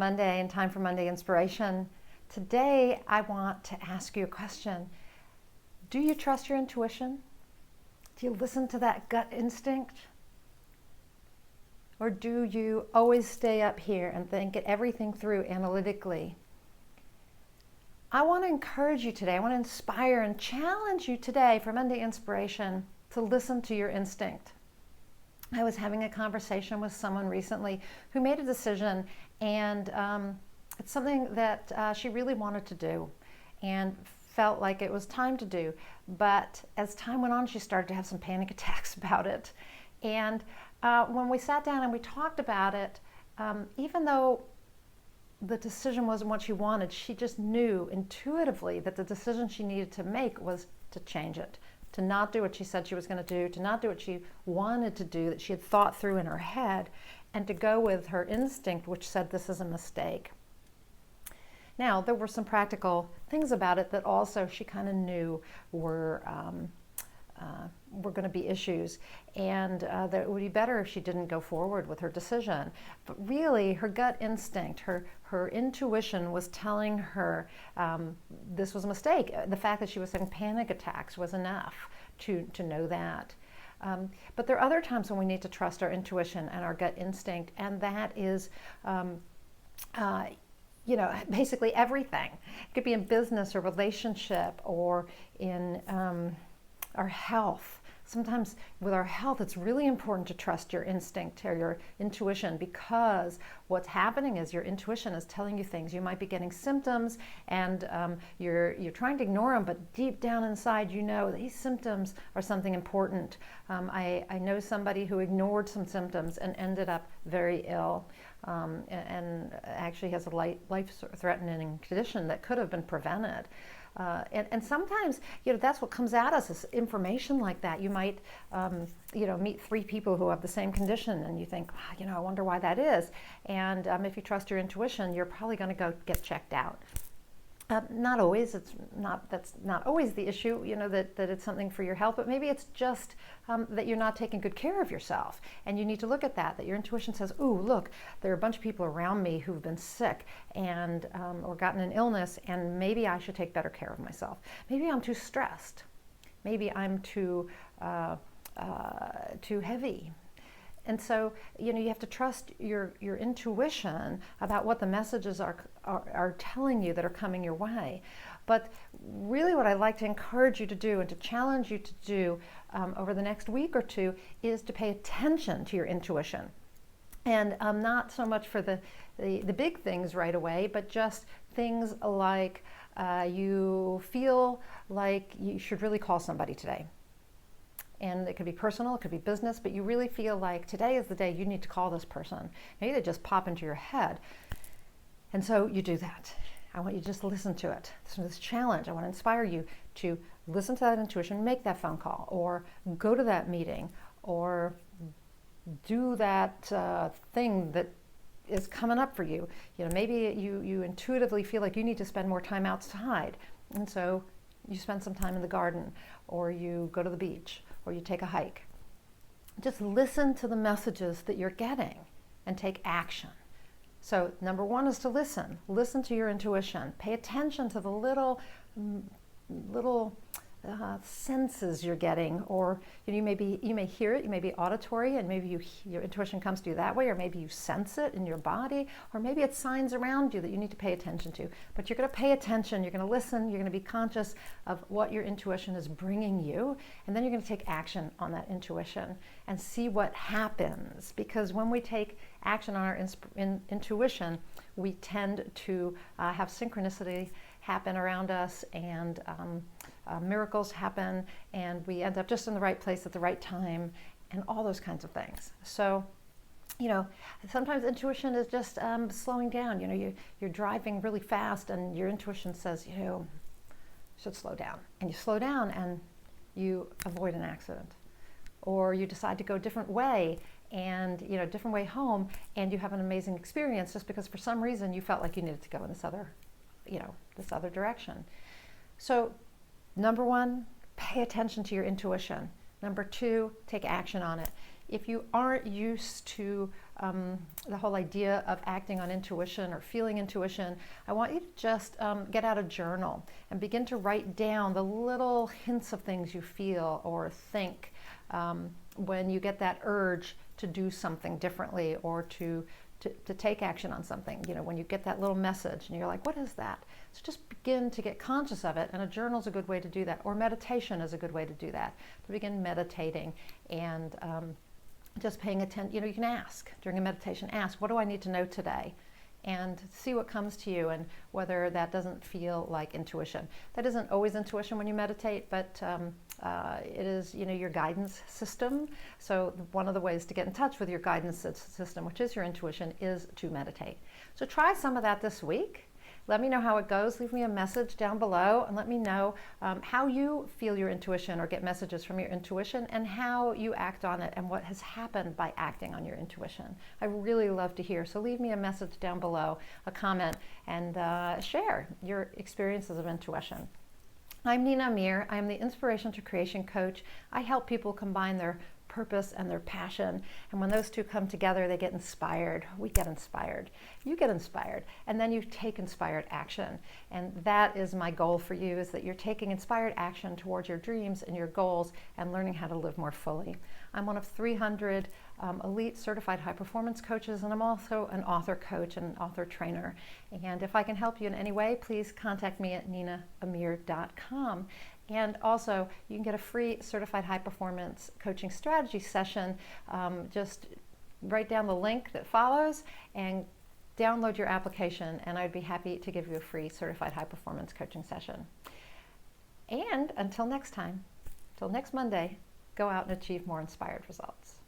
Monday and time for Monday Inspiration. Today, I want to ask you a question. Do you trust your intuition? Do you listen to that gut instinct? Or do you always stay up here and think everything through analytically? I want to encourage you today. I want to inspire and challenge you today for Monday Inspiration to listen to your instinct. I was having a conversation with someone recently who made a decision, and it's something that she really wanted to do and felt like it was time to do. But as time went on, she started to have some panic attacks about it. And when we sat down and we talked about it, even though the decision wasn't what she wanted, she just knew intuitively that the decision she needed to make was to change it, to not do what she said she was going to do, to not do what she wanted to do that she had thought through in her head, and to go with her instinct, which said this is a mistake. Now, there were some practical things about it that also she kind of knew were going to be issues, and that it would be better if she didn't go forward with her decision. But really, her gut instinct, her intuition was telling her this was a mistake. The fact that she was having panic attacks was enough to know that. But there are other times when we need to trust our intuition and our gut instinct, and that is basically everything. It could be in business or relationship or in our health. Sometimes with our health, it's really important to trust your instinct or your intuition, because what's happening is your intuition is telling you things. You might be getting symptoms and you're trying to ignore them, but deep down inside you know these symptoms are something important. I know somebody who ignored some symptoms and ended up very ill, and actually has a life-threatening condition that could have been prevented. And sometimes, that's what comes at us is information like that. You might, meet 3 people who have the same condition, and you think, I wonder why that is. And if you trust your intuition, you're probably going to go get checked out. Not always. That's not always the issue. That it's something for your health, but maybe it's just that you're not taking good care of yourself, and you need to look at that. That your intuition says, "Ooh, look, there are a bunch of people around me who've been sick and or gotten an illness, and maybe I should take better care of myself. Maybe I'm too stressed. Maybe I'm too heavy." And so, you have to trust your intuition about what the messages are telling you that are coming your way. But really what I'd like to encourage you to do and to challenge you to do over the next week or two is to pay attention to your intuition. And not so much for the big things right away, but just things like you feel like you should really call somebody today. And it could be personal, it could be business, but you really feel like today is the day you need to call this person. Maybe they just pop into your head. And so you do that. I want you to just listen to it. So this challenge, I want to inspire you to listen to that intuition, make that phone call, or go to that meeting, or do that thing that is coming up for you. Maybe you intuitively feel like you need to spend more time outside. And so you spend some time in the garden, or you go to the beach, or you take a hike. Just listen to the messages that you're getting and take action. So number 1 is to listen. Listen to your intuition. Pay attention to the little senses you're getting, or you may hear it. You may be auditory, and maybe your intuition comes to you that way, or maybe you sense it in your body, or maybe it's signs around you that you need to pay attention to. But you're going to pay attention. You're going to listen. You're going to be conscious of what your intuition is bringing you, and then you're going to take action on that intuition and see what happens. Because when we take action on our intuition, we tend to have synchronicity happen around us, and miracles happen, and we end up just in the right place at the right time, and all those kinds of things. So, sometimes intuition is just slowing down. You're driving really fast, and your intuition says, you should slow down. And you slow down, and you avoid an accident. Or you decide to go a different way, and different way home, and you have an amazing experience just because for some reason you felt like you needed to go in this other direction. So number 1, pay attention to your intuition. Number 2, take action on it. if you aren't used to the whole idea of acting on intuition or feeling intuition, I want you to just get out a journal and begin to write down the little hints of things you feel or think when you get that urge to do something differently or to take action on something. You know, when you get that little message and you're like, what is that? So just begin to get conscious of it, and a journal is a good way to do that, or meditation is a good way to do that, to begin meditating and just paying attention. You know, you can ask during a meditation, ask, what do I need to know today? And see what comes to you, and whether that doesn't feel like intuition. That isn't always intuition when you meditate, but it is, you know, your guidance system. So one of the ways to get in touch with your guidance system, which is your intuition, is to meditate. So try some of that this week. Let me know how it goes. Leave me a message down below and let me know how you feel your intuition or get messages from your intuition, and how you act on it and what has happened by acting on your intuition. I really love to hear. So leave me a message down below, a comment, and share your experiences of intuition. I'm Nina Amir. I'm the Inspiration to Creation coach. I help people combine their purpose and their passion, and when those two come together, they get inspired. We get inspired. You get inspired, and then you take inspired action. And that is my goal for you, is that you're taking inspired action towards your dreams and your goals and learning how to live more fully. I'm one of 300 elite certified high performance coaches, and I'm also an author coach and an author trainer. And if I can help you in any way, please contact me at ninaamir.com. And also, you can get a free certified high performance coaching strategy session. Just write down the link that follows and download your application, and I'd be happy to give you a free certified high performance coaching session. And until next time, until next Monday, go out and achieve more inspired results.